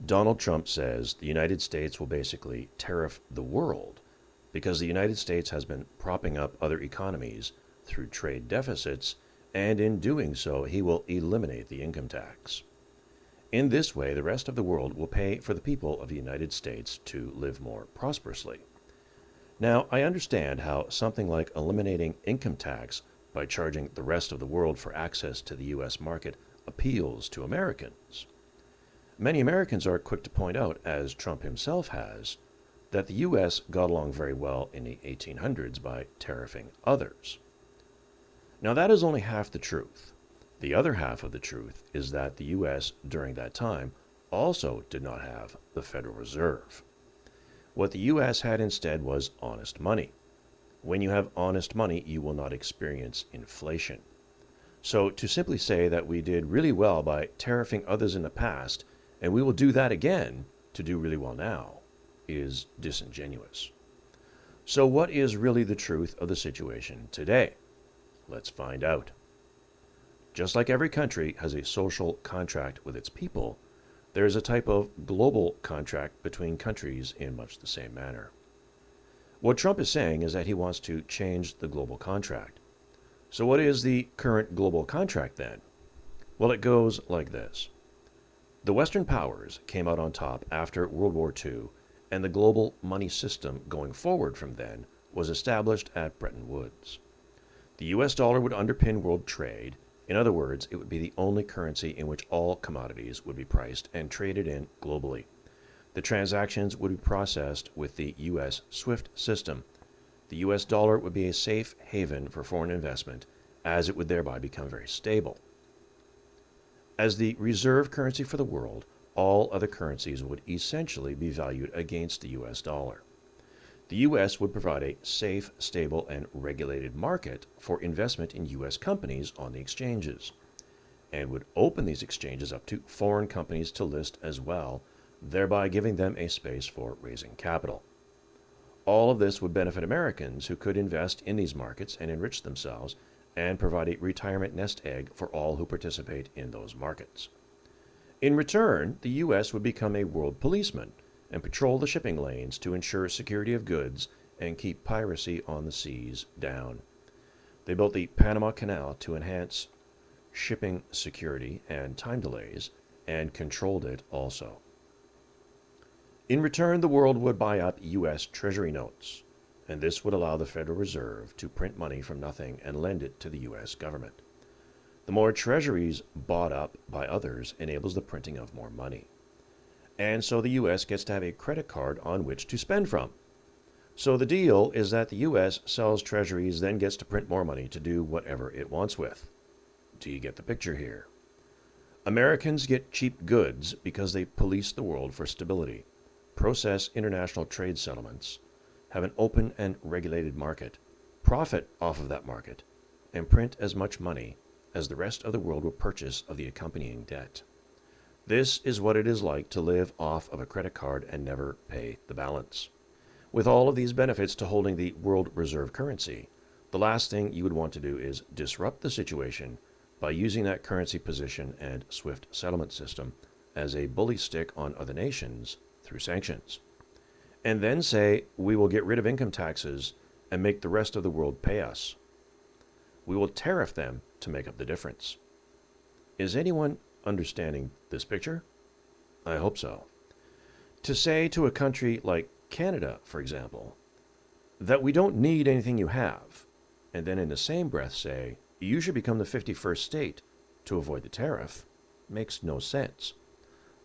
Donald Trump says the United States will basically tariff the world because the United States has been propping up other economies through trade deficits, and in doing so, he will eliminate the income tax. In this way, the rest of the world will pay for the people of the United States to live more prosperously. Now, I understand how something like eliminating income tax by charging the rest of the world for access to the U.S. market appeals to Americans. Many Americans are quick to point out, as Trump himself has, that the U.S. got along very well in the 1800s by tariffing others. Now, that is only half the truth. The other half of the truth is that the U.S. during that time also did not have the Federal Reserve. What the U.S. had instead was honest money. When you have honest money, you will not experience inflation. So to simply say that we did really well by tariffing others in the past, and we will do that again to do really well now, is disingenuous. So what is really the truth of the situation today? Let's find out. Just like every country has a social contract with its people, there is a type of global contract between countries in much the same manner. What Trump is saying is that he wants to change the global contract. So what is the current global contract then? Well, it goes like this. The Western powers came out on top after World War II, and the global money system going forward from then was established at Bretton Woods. The US dollar would underpin world trade. In other words, it would be the only currency in which all commodities would be priced and traded in globally. The transactions would be processed with the US SWIFT system. The US dollar would be a safe haven for foreign investment, as it would thereby become very stable. As the reserve currency for the world, all other currencies would essentially be valued against the US dollar. The U.S. would provide a safe, stable, and regulated market for investment in U.S. companies on the exchanges, and would open these exchanges up to foreign companies to list as well, thereby giving them a space for raising capital. All of this would benefit Americans who could invest in these markets and enrich themselves and provide a retirement nest egg for all who participate in those markets. In return, the U.S. would become a world policeman and patrol the shipping lanes to ensure security of goods and keep piracy on the seas down. They built the Panama Canal to enhance shipping security and time delays, and controlled it also. In return, the world would buy up U.S. Treasury notes, and this would allow the Federal Reserve to print money from nothing and lend it to the U.S. government. The more treasuries bought up by others enables the printing of more money. And so the U.S. gets to have a credit card on which to spend from. So the deal is that the U.S. sells treasuries, then gets to print more money to do whatever it wants with. Do you get the picture here? Americans get cheap goods because they police the world for stability, process international trade settlements, have an open and regulated market, profit off of that market, and print as much money as the rest of the world will purchase of the accompanying debt. This is what it is like to live off of a credit card and never pay the balance. With all of these benefits to holding the world reserve currency, the last thing you would want to do is disrupt the situation by using that currency position and SWIFT settlement system as a bully stick on other nations through sanctions. And then say, we will get rid of income taxes and make the rest of the world pay us. We will tariff them to make up the difference. Is anyone understanding this picture? I hope so. To say to a country like Canada, for example, that we don't need anything you have, and then in the same breath say, you should become the 51st state to avoid the tariff, makes no sense,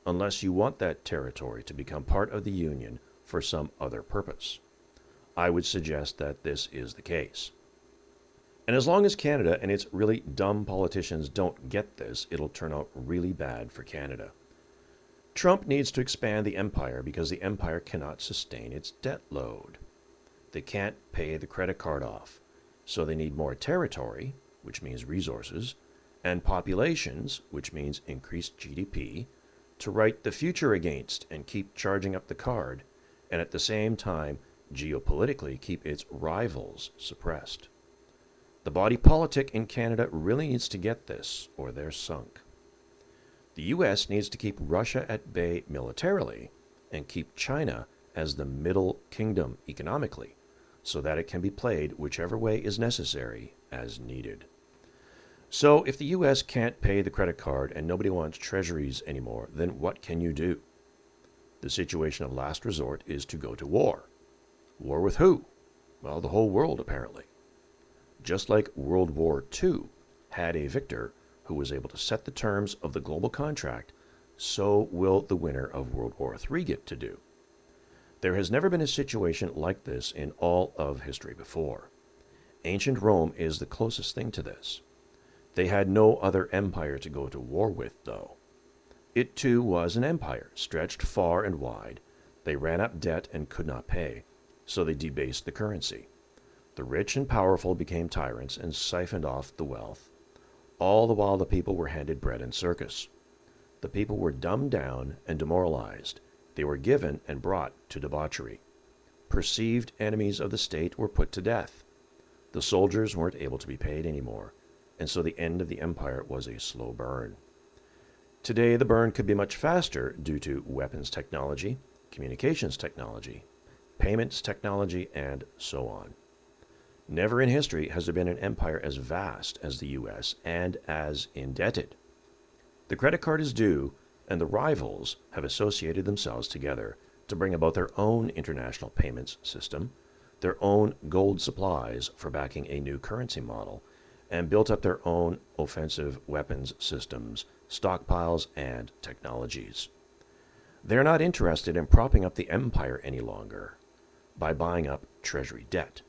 unless you want that territory to become part of the Union for some other purpose. I would suggest that this is the case. And as long as Canada and its really dumb politicians don't get this, it'll turn out really bad for Canada. Trump needs to expand the empire because the empire cannot sustain its debt load. They can't pay the credit card off, so they need more territory, which means resources, and populations, which means increased GDP, to write the future against and keep charging up the card, and at the same time, geopolitically keep its rivals suppressed. The body politic in Canada really needs to get this, or they're sunk. The U.S. needs to keep Russia at bay militarily and keep China as the middle kingdom economically, so that it can be played whichever way is necessary as needed. So, if the U.S. can't pay the credit card and nobody wants treasuries anymore, then what can you do? The situation of last resort is to go to war. War with who? Well, the whole world, apparently. Just like World War II had a victor who was able to set the terms of the global contract, so will the winner of World War III get to do. There has never been a situation like this in all of history before. Ancient Rome is the closest thing to this. They had no other empire to go to war with, though. It too was an empire, stretched far and wide. They ran up debt and could not pay, so they debased the currency. The rich and powerful became tyrants and siphoned off the wealth. All the while the people were handed bread and circus. The people were dumbed down and demoralized. They were given and brought to debauchery. Perceived enemies of the state were put to death. The soldiers weren't able to be paid anymore, and so the end of the empire was a slow burn. Today, the burn could be much faster due to weapons technology, communications technology, payments technology, and so on. Never in history has there been an empire as vast as the U.S. and as indebted. The credit card is due, and the rivals have associated themselves together to bring about their own international payments system, their own gold supplies for backing a new currency model, and built up their own offensive weapons systems, stockpiles, and technologies. They're not interested in propping up the empire any longer by buying up treasury debt.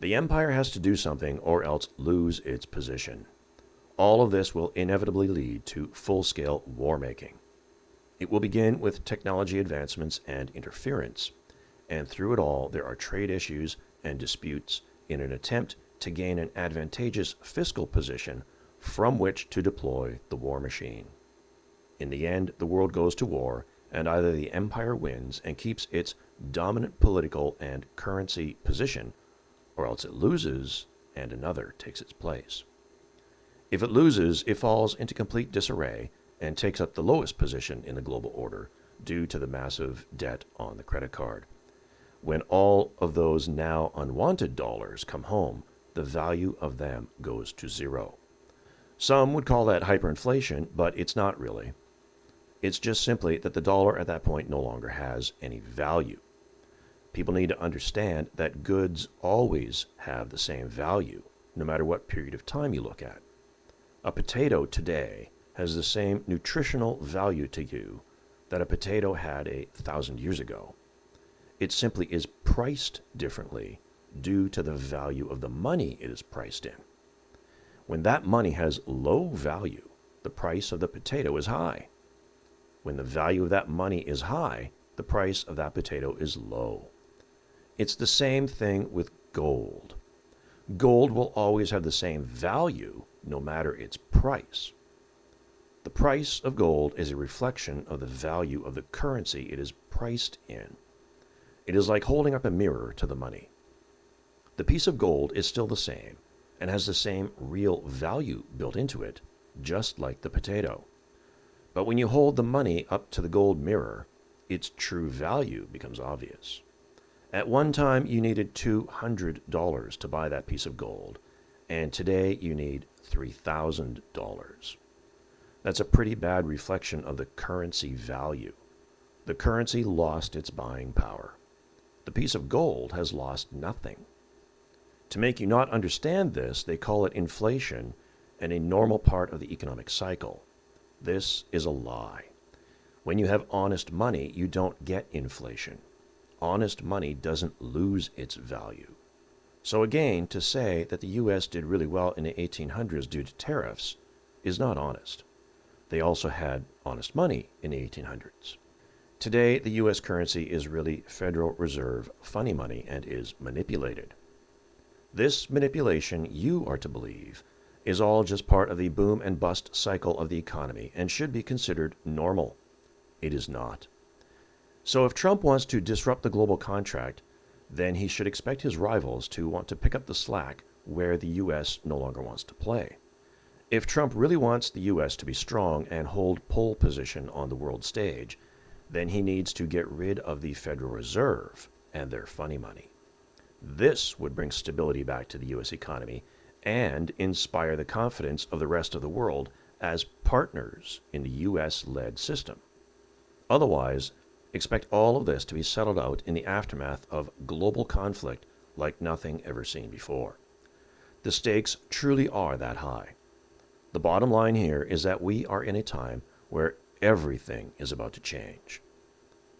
The empire has to do something or else lose its position. All of this will inevitably lead to full-scale war-making. It will begin with technology advancements and interference, and through it all there are trade issues and disputes in an attempt to gain an advantageous fiscal position from which to deploy the war machine. In the end, the world goes to war, and either the empire wins and keeps its dominant political and currency position, or else it loses and another takes its place. If it loses, it falls into complete disarray and takes up the lowest position in the global order due to the massive debt on the credit card. When all of those now unwanted dollars come home, the value of them goes to zero. Some would call that hyperinflation, but it's not really. It's just simply that the dollar at that point no longer has any value. People need to understand that goods always have the same value, no matter what period of time you look at. A potato today has the same nutritional value to you that a potato had 1,000 years ago. It simply is priced differently due to the value of the money it is priced in. When that money has low value, the price of the potato is high. When the value of that money is high, the price of that potato is low. It's the same thing with gold. Gold will always have the same value no matter its price. The price of gold is a reflection of the value of the currency it is priced in. It is like holding up a mirror to the money. The piece of gold is still the same and has the same real value built into it, just like the potato. But when you hold the money up to the gold mirror, its true value becomes obvious. At one time, you needed $200 to buy that piece of gold, and today you need $3,000. That's a pretty bad reflection of the currency value. The currency lost its buying power. The piece of gold has lost nothing. To make you not understand this, they call it inflation and a normal part of the economic cycle. This is a lie. When you have honest money, you don't get inflation. Honest money doesn't lose its value. So again, to say that the U.S. did really well in the 1800s due to tariffs is not honest. They also had honest money in the 1800s. Today, the U.S. currency is really Federal Reserve funny money and is manipulated. This manipulation, you are to believe, is all just part of the boom and bust cycle of the economy and should be considered normal. It is not. So if Trump wants to disrupt the global contract, then he should expect his rivals to want to pick up the slack where the U.S. no longer wants to play. If Trump really wants the U.S. to be strong and hold pole position on the world stage, then he needs to get rid of the Federal Reserve and their funny money. This would bring stability back to the U.S. economy and inspire the confidence of the rest of the world as partners in the U.S.-led system. Otherwise, expect all of this to be settled out in the aftermath of global conflict like nothing ever seen before. The stakes truly are that high. The bottom line here is that we are in a time where everything is about to change.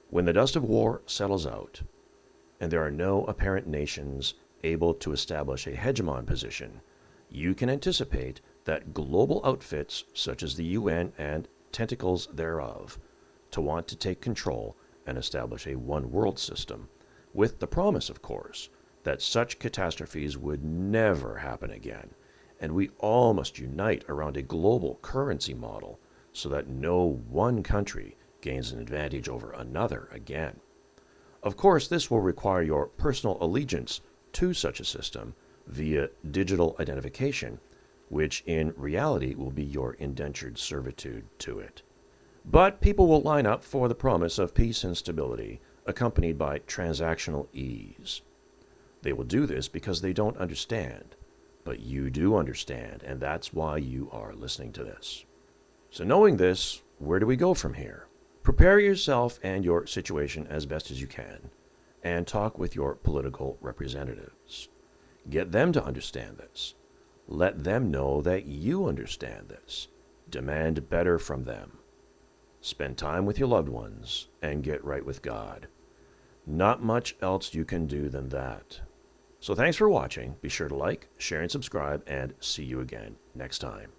When the dust of war settles out, and there are no apparent nations able to establish a hegemon position, you can anticipate that global outfits such as the UN and tentacles thereof to want to take control and establish a one-world system, with the promise, of course, that such catastrophes would never happen again, and we all must unite around a global currency model so that no one country gains an advantage over another again. Of course, this will require your personal allegiance to such a system via digital identification, which in reality will be your indentured servitude to it. But people will line up for the promise of peace and stability, accompanied by transactional ease. They will do this because they don't understand. But you do understand, and that's why you are listening to this. So knowing this, where do we go from here? Prepare yourself and your situation as best as you can, and talk with your political representatives. Get them to understand this. Let them know that you understand this. Demand better from them. Spend time with your loved ones, and get right with God. Not much else you can do than that. So thanks for watching. Be sure to like, share, and subscribe, and see you again next time.